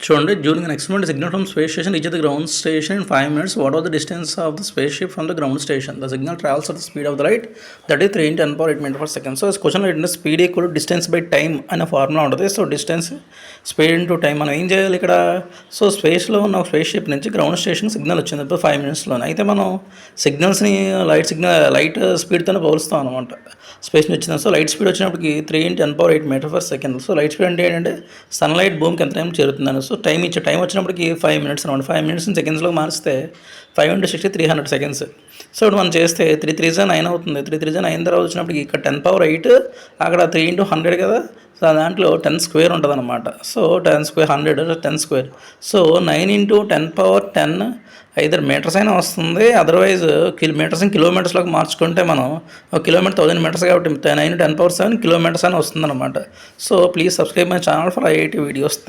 చూడండి, during an experiment, signal from space station reaches the ground station in 5 minutes. What was the distance of the spaceship from the ground station? The signal travels at the speed of the light, that is 3 × 10⁻8 meter per second. So, this question ఏంటంటే speed equal distance by time అనే formula ఉంటుంది. So distance speed into time మనం ఏం చేయాలి ఇక్కడ? So స్పేస్లో ఉన్న ఒక స్పేస్ షిప్ నుంచి గ్రౌండ్ స్టేషన్ సిగ్నల్ వచ్చింది ఇప్పుడు 5 minutesలోనే. అయితే మనం సిగ్నల్స్ని లైట్ స్పీడ్తోనే పోలుస్తాం అనమాట. స్పేస్ నుంచి వచ్చింది. సో లైట్ స్పీడ్ వచ్చినప్పటికి 3 × 10⁻8 meter per second. So light speed అంటే ఏంటంటే సన్లైట్ భూమికి ఎంత టైం చేరుతుందని. సో టైం వచ్చినప్పటికి 5 minutes అనమాట. 5 minutes సెకండ్స్లో మారిస్తే 5 × 60 300 seconds. సో ఇప్పుడు మనం చేస్తే 3 × 3 = 9 అవుతుంది. 3 × 3 = 9 తర్వాత వచ్చినప్పటికి ఇక్కడ 10⁻8 అక్కడ 3 × 100 కదా. సో దాంట్లో 10² ఉంటుంది అనమాట. సో 10² 100 10². సో 9 × 10⁻10 ఐదర్ మీటర్స్ అయినా వస్తుంది, అదర్వైజ్ కిలోమీటర్స్లోకి మార్చుకుంటే మనం ఒక కిలోమీటర్ 1000 meters కాబట్టి 9 × 10⁻7 kilometers అని వస్తుంది అనమాట. So please subscribe my channel for IIT videos.